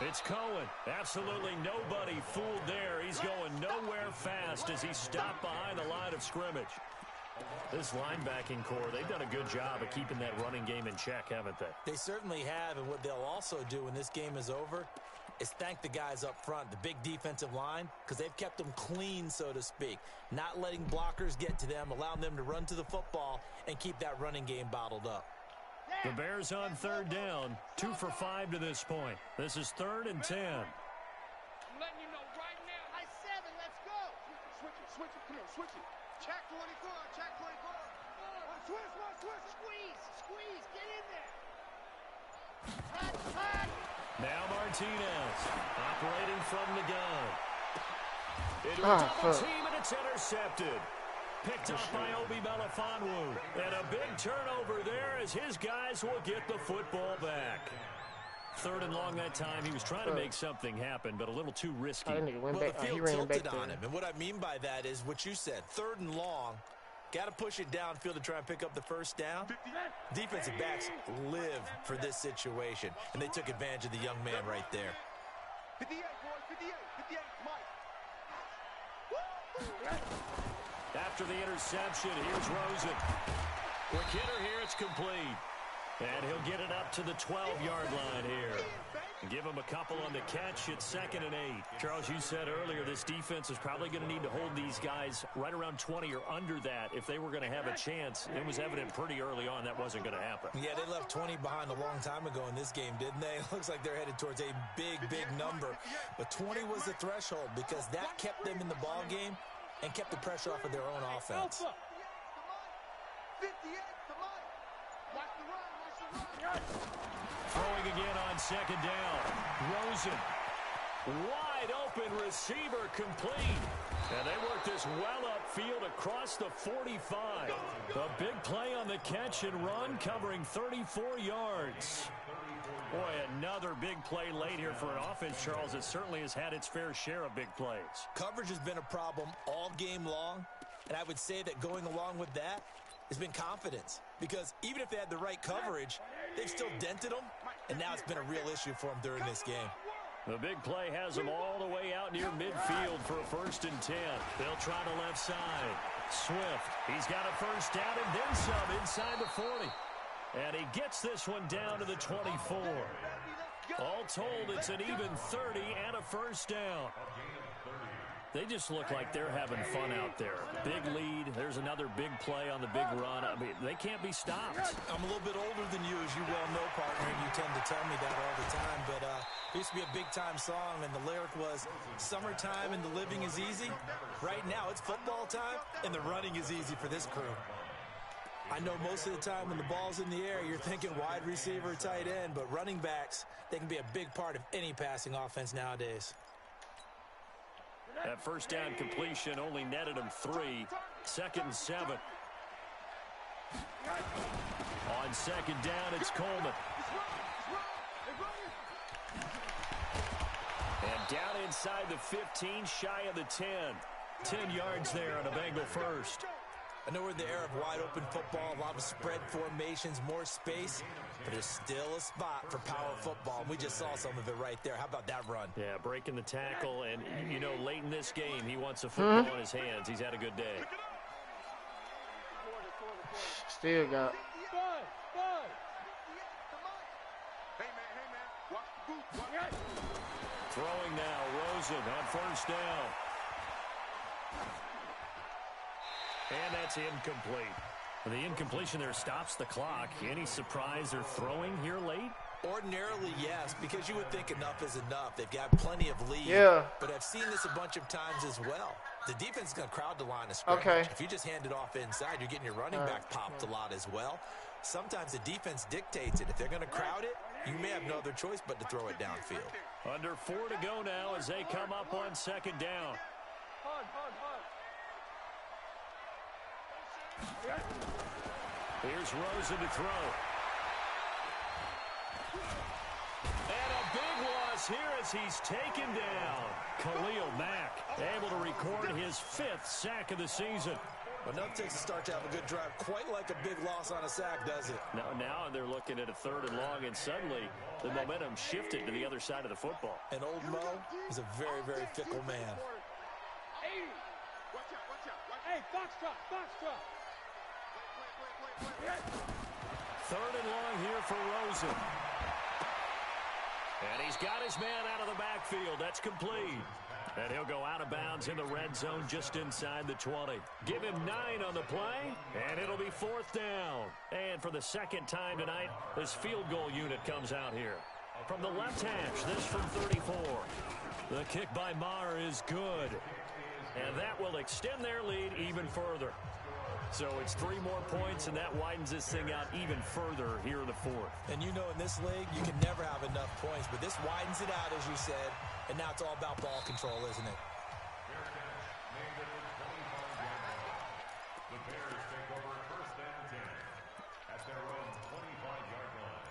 it's Cohen. Absolutely nobody fooled there. He's going nowhere fast as he stopped behind the line of scrimmage. This linebacking core, they've done a good job of keeping that running game in check, haven't they? They certainly have, and what they'll also do when this game is over, is thank the guys up front, the big defensive line, because they've kept them clean, so to speak. Not letting blockers get to them, allowing them to run to the football and keep that running game bottled up. The Bears on third down, 2 for 5 to this point. This is 3rd and 10. I'm letting you know right now. High 7, let's go. Switch it, come here, switch it. Check 24, check 24. Switch. Squeeze, get in there. Hot. Now Martinez, operating from the gun. Into a double team, and it's intercepted. Picked up by Obi Melifonwu. And a big turnover there as his guys will get the football back. 3rd and long that time. He was trying to make something happen, but a little too risky. Well, the field tilted on him. And what I mean by that is what you said. 3rd and long. Got to push it downfield to try and pick up the first down. Defensive backs live for this situation, and they took advantage of the young man right there. 58, boys, 58, Mike. After the interception, here's Rosen. Quick hitter here, it's complete. And he'll get it up to the 12-yard line here. Give him a couple on the catch. It's 2nd and 8. Charles, you said earlier this defense is probably going to need to hold these guys right around 20 or under that if they were going to have a chance. It was evident pretty early on that wasn't going to happen. Yeah, they left 20 behind a long time ago in this game, didn't they? It looks like they're headed towards a big number. But 20 was the threshold because that kept them in the ball game and kept the pressure off of their own offense. 58 to Mike. Watch the run. Throwing again on 2nd down. Rosen. Wide open receiver complete. And they work this well upfield across the 45. A big play on the catch and run covering 34 yards. Boy, another big play late here for an offense, Charles, that certainly has had its fair share of big plays. Coverage has been a problem all game long, and I would say that going along with that has been confidence. Because even if they had the right coverage, they've still dented them, and now it's been a real issue for them during this game. The big play has them all the way out near midfield for a 1st and 10. They'll try the left side. Swift, he's got a first down and then some inside the 40. And he gets this one down to the 24. All told, it's an even 30 and a first down. They just look like they're having fun out there. Big lead. There's another big play on the big run. I mean, they can't be stopped. I'm a little bit older than you, as you well know, partner, and you tend to tell me that all the time. But it used to be a big-time song, and the lyric was, summertime and the living is easy. Right now, it's football time, and the running is easy for this crew. I know most of the time when the ball's in the air, you're thinking wide receiver, tight end, but running backs, they can be a big part of any passing offense nowadays. That first down completion only netted him 3. 2nd and 7. On 2nd down, it's Coleman. And down inside the 15, shy of the 10. 10 yards there on a Bengal first. I know we're in the era of wide-open football, a lot of spread formations, more space, but there's still a spot for power football, and we just saw some of it right there. How about that run? Yeah, breaking the tackle, and, you know, late in this game, he wants a football in his hands. He's had a good day. Still got. Throwing now, Rosen on first down. And that's incomplete. The incompletion there stops the clock. Any surprise they're throwing here late? Ordinarily, yes, because you would think enough is enough. They've got plenty of lead. Yeah. But I've seen this a bunch of times as well. The defense is going to crowd the line of scrimmage. Okay. If you just hand it off inside, you're getting your running back popped a lot as well. Sometimes the defense dictates it. If they're going to crowd it, you may have no other choice but to throw it downfield. Under 4 to go now as they come up on 2nd down. Here's Rosen to throw. And a big loss here as he's taken down. Khalil Mack able to record his 5th sack of the season. But nothing takes a start to have a good drive quite like a big loss on a sack, does it? Now they're looking at a 3rd and long, and suddenly the momentum shifted to the other side of the football. And old Mo is a very, very fickle man. Hey, Foxtrot. 3rd and long here for Rosen. And he's got his man out of the backfield. That's complete. And he'll go out of bounds in the red zone just inside the 20. Give him 9 on the play, and it'll be 4th down. And for the second time tonight, this field goal unit comes out here. From the left hash, this from 34. The kick by Maher is good. And that will extend their lead even further. So it's 3 more points, and that widens this thing out even further here in the 4th. And you know in this league, you can never have enough points, but this widens it out, as you said, and now it's all about ball control, isn't it? The Bears take over 1st and 10 at their own 25-yard line.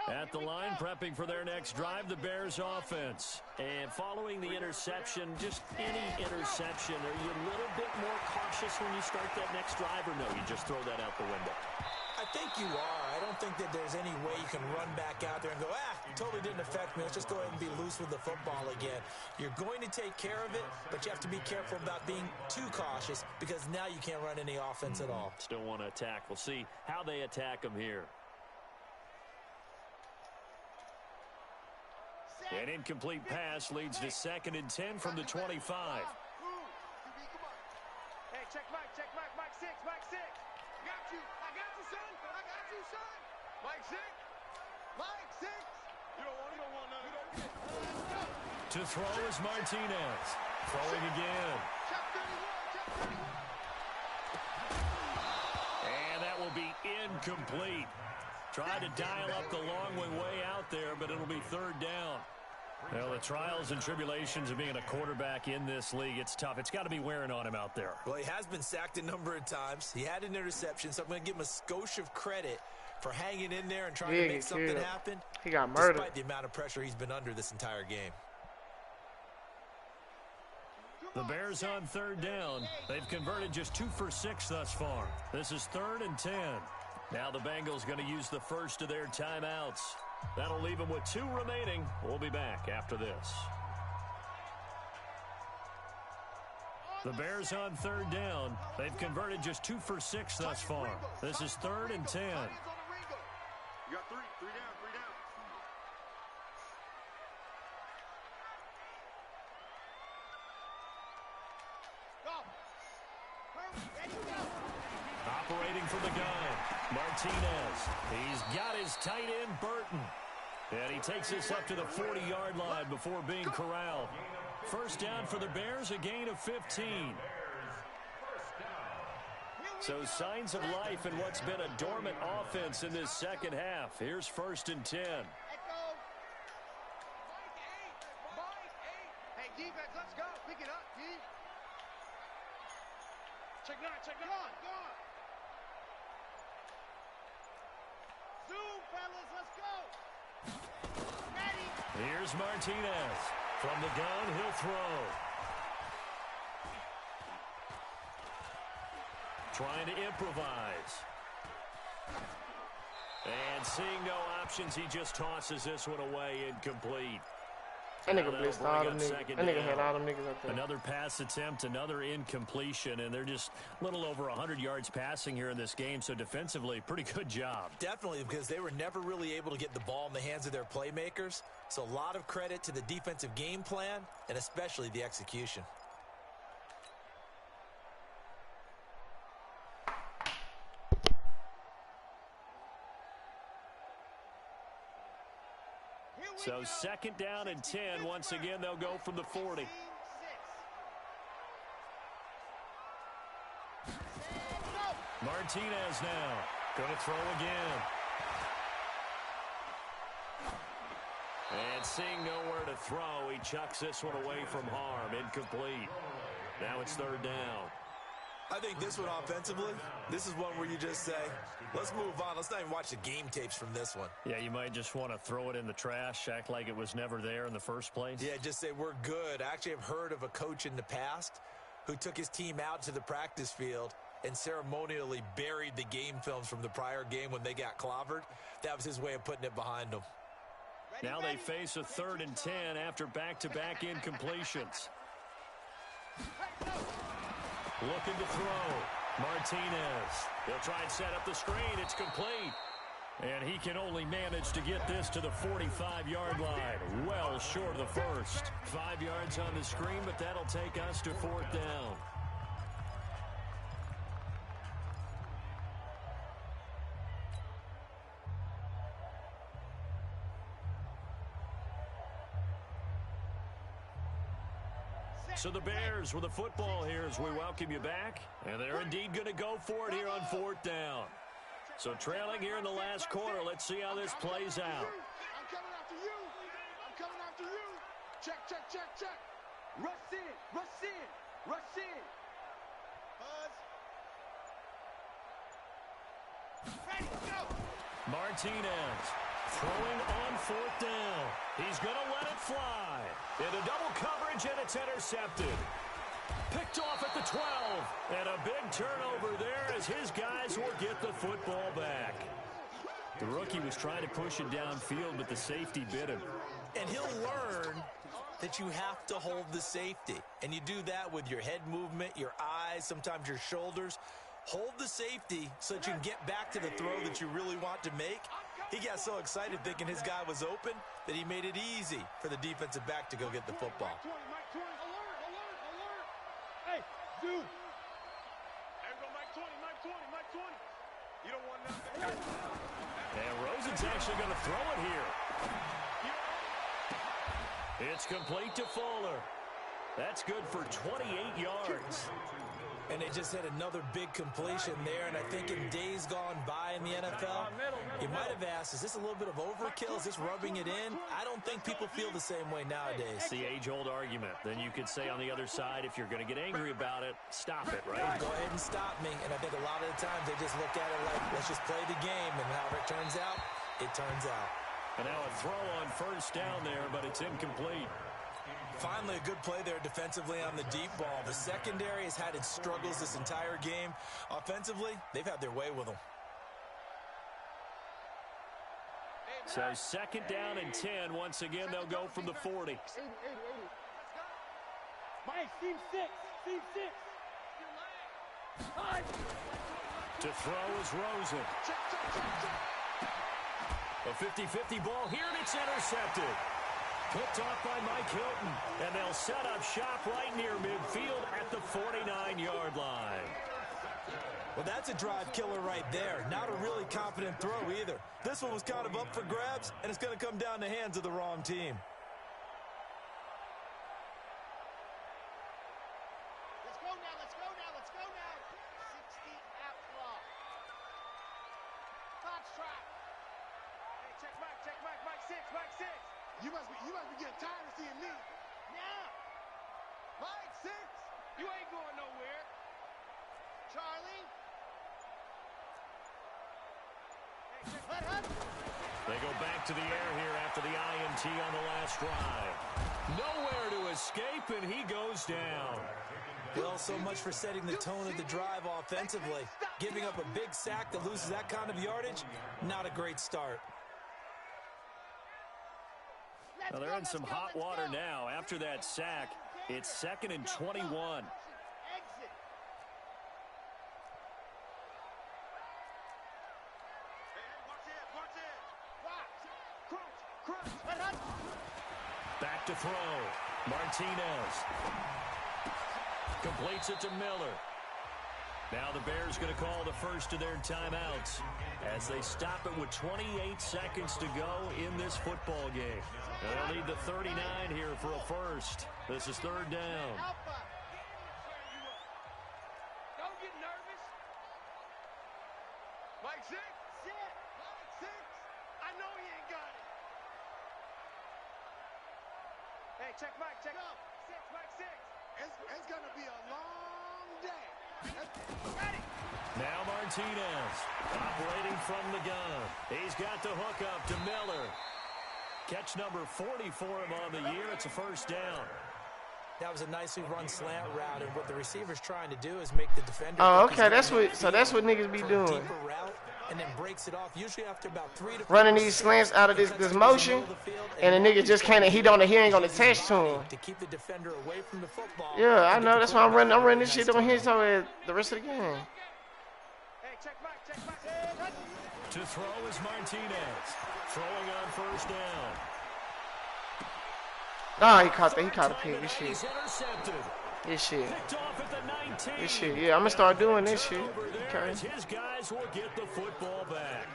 At the line, prepping for their next drive, the Bears offense. And following the interception, just any interception, are you a little bit more cautious when you start that next drive, or no, you just throw that out the window? I think you are. I don't think that there's any way you can run back out there and go, totally didn't affect me. Let's just go ahead and be loose with the football again. You're going to take care of it, but you have to be careful about being too cautious because now you can't run any offense at all. Still want to attack. We'll see how they attack them here. An incomplete pass leads to 2nd and 10 from the 25. Hey, check Mike, Mike 6, Mike 6. Got you, I got you, son. I got you, son. Mike 6, Mike 6. You don't want none. To throw is Martinez. Throwing again. Check 31, check 31. And that will be incomplete. Tried to dial up the long way out there, but it'll be 3rd down. Well, the trials and tribulations of being a quarterback in this league, it's tough. It's got to be wearing on him out there. Well, he has been sacked a number of times. He had an interception, so I'm going to give him a skosh of credit for hanging in there and trying to make something happen. He got murdered. Despite the amount of pressure he's been under this entire game. The Bears on 3rd down. They've converted just 2 for 6 thus far. This is 3rd and 10. Now the Bengals going to use the first of their timeouts. That'll leave them with 2 remaining. We'll be back after this. The Bears on 3rd down. They've converted just 2 for 6 thus far. This is 3rd and 10. You got 3 down, 3 down. Operating from the gun, Martinez. He's got his tight end, Burton. And he takes this up to the 40-yard line before being corralled. 1st down for the Bears, a gain of 15. So signs of life in what's been a dormant offense in this second half. Here's 1st and 10. Hey, defense, let's go. Pick it up, D. Check 9, check 9. Go on. Zoom, fellas, let's go. Ready. Here's Martinez. From the gun, he'll throw. Trying to improvise. And seeing no options, he just tosses this one away, incomplete. That nigga blitzed all them niggas. That nigga had all them niggas up there. Another pass attempt, another incompletion, and they're just a little over 100 yards passing here in this game, so defensively, pretty good job. Definitely, because they were never really able to get the ball in the hands of their playmakers. So a lot of credit to the defensive game plan, and especially the execution. So 2nd down and 10. Once again, they'll go from the 40. Martinez now. Going to throw again. And seeing nowhere to throw, he chucks this one away from harm. Incomplete. Now it's 3rd down. I think this one offensively, this is one where you just say, let's move on. Let's not even watch the game tapes from this one. Yeah, you might just want to throw it in the trash, act like it was never there in the first place. Yeah, just say we're good. I actually have heard of a coach in the past who took his team out to the practice field and ceremonially buried the game films from the prior game when they got clobbered. That was his way of putting it behind them. Now they face a 3rd and 10 after back-to-back incompletions. Looking to throw. Martinez. He'll try and set up the screen. It's complete. And he can only manage to get this to the 45-yard line. Well short of the first. 5 yards on the screen, but that'll take us to 4th down. So the Bears with the football here as we welcome you back. And they're indeed going to go for it here on 4th down. So trailing here in the last quarter. Let's see how this plays out. I'm coming after you. I'm coming after you. Check, check, check, check. Rush in, rush in, rush in. Buzz. Ready, go. Martinez throwing on 4th down. He's going to let it fly. Into double coverage, and it's intercepted. Picked off at the 12. And a big turnover there as his guys will get the football back. The rookie was trying to push it downfield, but the safety bit him. And he'll learn that you have to hold the safety. And you do that with your head movement, your eyes, sometimes your shoulders. Hold the safety so that you can get back to the throw that you really want to make. He got so excited thinking his guy was open that he made it easy for the defensive back to go get the football. Mike 20, Mike 20. Alert, alert, alert. Hey, dude. There we go, Mike 20, Mike 20, Mike 20. You don't want nothing. And Rosen's actually going to throw it here. It's complete to Fuller. That's good for 28 yards. And they just had another big completion there. And I think in days gone by in the NFL, you might have asked, is this a little bit of overkill? Is this rubbing it in? I don't think people feel the same way nowadays. It's the age-old argument. Then you could say on the other side, if you're going to get angry about it, stop it, right? Go ahead and stop me. And I think a lot of the times they just look at it like, let's just play the game. And however it turns out, it turns out. And now a throw on 1st down there, but it's incomplete. Finally, a good play there defensively on the deep ball. The secondary has had its struggles this entire game. Offensively, they've had their way with them. So 2nd down and 10. Once again, they'll go from the 40. 80. Mike, seam 6. Seam 6. To throw is Rosen. A 50-50 ball here, and it's intercepted. Picked off by Mike Hilton, and they'll set up shop right near midfield at the 49-yard line. Well, that's a drive killer right there. Not a really confident throw either. This one was kind of up for grabs, and it's going to come down the hands of the wrong team. Let's go now, let's go now, let's go now. 60 out clock. Fox track. Hey, check Mike, Mike 6, Mike 6. You must be getting tired of seeing me. Yeah. Mike 6. You ain't going nowhere. Charlie. Hey, check. They go back to the air here after the INT on the last drive. Nowhere to escape, and he goes down. Well, so much for setting the tone of the drive offensively. Giving up a big sack that loses that kind of yardage, not a great start. Well, they're in some hot water now. After that sack, it's 2nd and 21. Back to throw. Martinez completes it to Miller. Now the Bears going to call the first of their timeouts as they stop it with 28 seconds to go in this football game. They'll need the 39 here for a first. This is 3rd down. Don't get nervous. Mike 6. Mike 6. I know he ain't got it. Hey, check Mike, check. Go. 6, Mike 6. It's going to be a long day. Ready. Now Martinez operating from the gun. He's got the hook up to Miller. Catch number 40 for him on the year. It's a 1st down. That was a nicely run slant route, and what the receiver's trying to do is make the defender. Oh, okay, that's what niggas be doing. And then breaks it off, usually after about 3 to 4 running these slants out of this motion, and the nigga just can't. He ain't gonna attach to him. To keep the defender away from the football. Yeah, I know. That's why I'm running this shit on his toe the rest of the game. To throw is Martinez. Throwing on first down. Nah, he caught a pick. This shit. He's intercepted. This shit. Picked off at the 19. This shit. Yeah, I'm gonna start doing this shit. Okay. His guys will get the football back.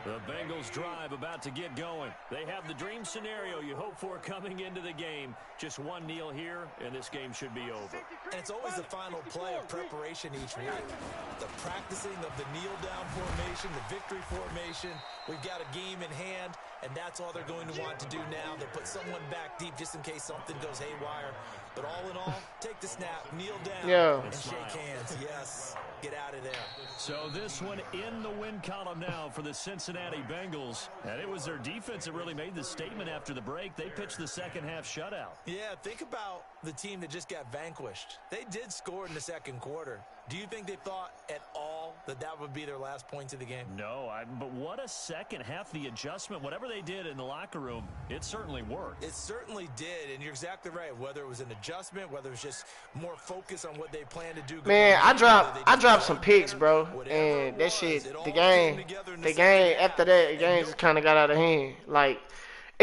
The Bengals drive about to get going. They have the dream scenario you hope for coming into the game. Just one kneel here, and this game should be over. And it's always the final play of preparation each week. The practicing of the kneel-down formation, the victory formation. We've got a game in hand, and that's all they're going to want to do now. They'll put someone back deep just in case something goes haywire. But all in all, take the snap, kneel down, and shake hands. Yes, get out of there. So this one in the win column now for the Cincinnati Bengals. And it was their defense that really made the statement after the break. They pitched the second half shutout. Yeah, think about the team that just got vanquished. They did score in the second quarter. Do you think they thought at all that that would be their last points of the game? No, but what a second half. The adjustment, whatever they did in the locker room, it certainly worked. It certainly did, and you're exactly right. Whether it was an adjustment, whether it was just more focus on what they plan to do. Man, I dropped some picks, bro, and that shit, the game after that, the game just kind of got out of hand. Like,